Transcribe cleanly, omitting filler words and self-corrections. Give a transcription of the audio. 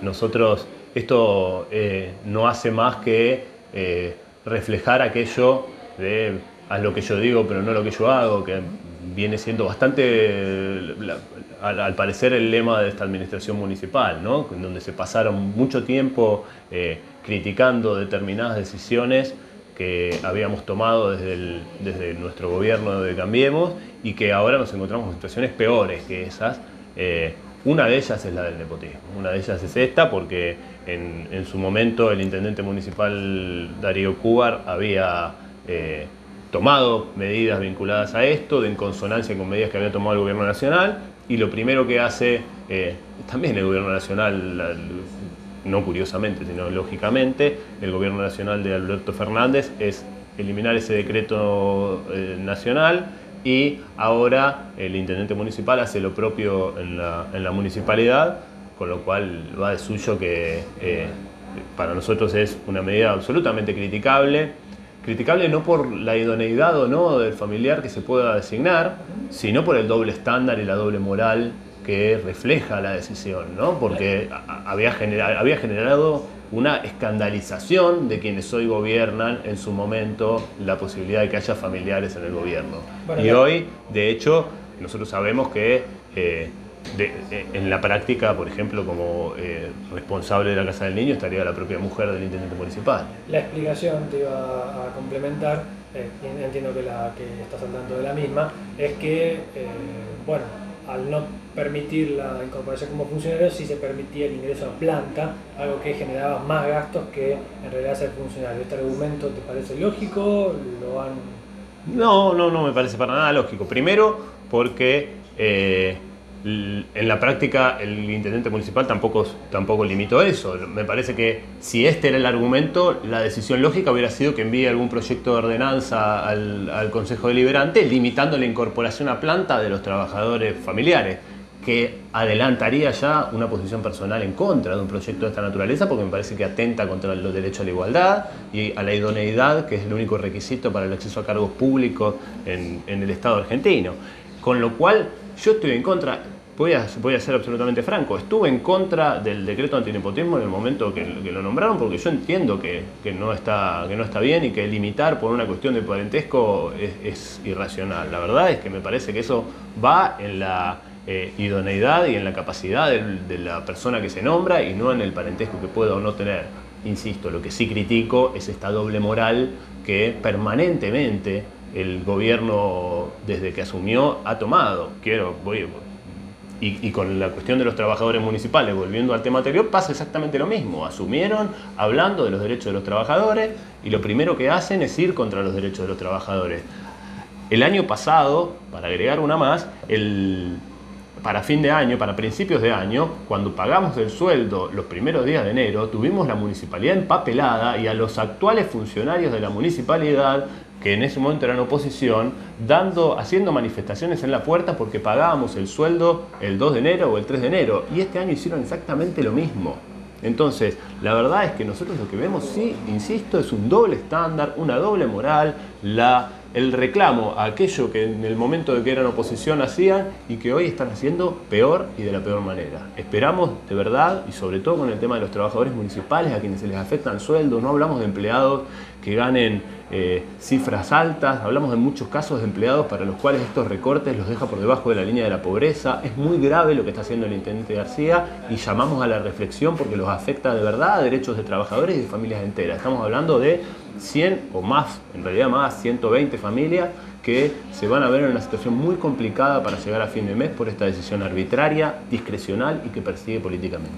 nosotros, esto no hace más que reflejar aquello de haz lo que yo digo pero no lo que yo hago, que viene siendo bastante, al parecer, el lema de esta administración municipal, ¿no? En donde se pasaron mucho tiempo criticando determinadas decisiones que habíamos tomado desde nuestro gobierno de Cambiemos y que ahora nos encontramos en situaciones peores que esas. Una de ellas es la del nepotismo, una de ellas es esta porque en su momento el intendente municipal Darío Cúbar había tomado medidas vinculadas a esto, en consonancia con medidas que había tomado el gobierno nacional, y lo primero que hace también el gobierno nacional, no curiosamente, sino lógicamente, el gobierno nacional de Alberto Fernández es eliminar ese decreto nacional, y ahora el intendente municipal hace lo propio en la municipalidad, con lo cual va de suyo que para nosotros es una medida absolutamente criticable no por la idoneidad o no del familiar que se pueda designar, sino por el doble estándar y la doble moral que refleja la decisión, ¿no? Porque había generado una escandalización de quienes hoy gobiernan en su momento la posibilidad de que haya familiares en el gobierno. Bueno, y hoy, de hecho, nosotros sabemos que en la práctica, por ejemplo, como responsable de la Casa del Niño estaría la propia mujer del intendente municipal. La explicación, te iba a complementar, entiendo que estás al tanto de la misma, es que, bueno, al no permitir la incorporación como funcionario, sí se permitía el ingreso a planta, algo que generaba más gastos que en realidad ser funcionario. ¿Este argumento te parece lógico? No me parece para nada lógico. Primero, porque en la práctica el intendente municipal tampoco limitó eso. Me parece que si este era el argumento, la decisión lógica hubiera sido que envíe algún proyecto de ordenanza al Consejo Deliberante limitando la incorporación a planta de los trabajadores familiares, que adelantaría ya una posición personal en contra de un proyecto de esta naturaleza, porque me parece que atenta contra los derechos a la igualdad y a la idoneidad, que es el único requisito para el acceso a cargos públicos en el Estado argentino. Con lo cual, yo estoy en contra. Voy a ser absolutamente franco, estuve en contra del decreto antinepotismo en el momento que lo nombraron, porque yo entiendo que no está bien y que limitar por una cuestión de parentesco es irracional. La verdad es que me parece que eso va en la idoneidad y en la capacidad de la persona que se nombra y no en el parentesco que pueda o no tener. Insisto, lo que sí critico es esta doble moral que permanentemente el gobierno, desde que asumió, ha tomado. Y con la cuestión de los trabajadores municipales, volviendo al tema anterior, pasa exactamente lo mismo. Asumieron hablando de los derechos de los trabajadores y lo primero que hacen es ir contra los derechos de los trabajadores. El año pasado, para agregar una más, para fin de año, para principios de año, cuando pagamos el sueldo los primeros días de enero, tuvimos la municipalidad empapelada y a los actuales funcionarios de la municipalidad, que en ese momento eran oposición, haciendo manifestaciones en la puerta porque pagábamos el sueldo el 2 de enero o el 3 de enero. Y este año hicieron exactamente lo mismo. Entonces, la verdad es que nosotros lo que vemos, sí, insisto, es un doble estándar, una doble moral, el reclamo a aquello que en el momento de que eran oposición hacían y que hoy están haciendo peor y de la peor manera. Esperamos de verdad, y sobre todo con el tema de los trabajadores municipales a quienes se les afectan sueldos, no hablamos de empleados que ganen cifras altas, hablamos de muchos casos de empleados para los cuales estos recortes los deja por debajo de la línea de la pobreza. Es muy grave lo que está haciendo el intendente García y llamamos a la reflexión porque los afecta de verdad a derechos de trabajadores y de familias enteras. Estamos hablando de 100 o más, en realidad más, 120 familias que se van a ver en una situación muy complicada para llegar a fin de mes por esta decisión arbitraria, discrecional y que persigue políticamente.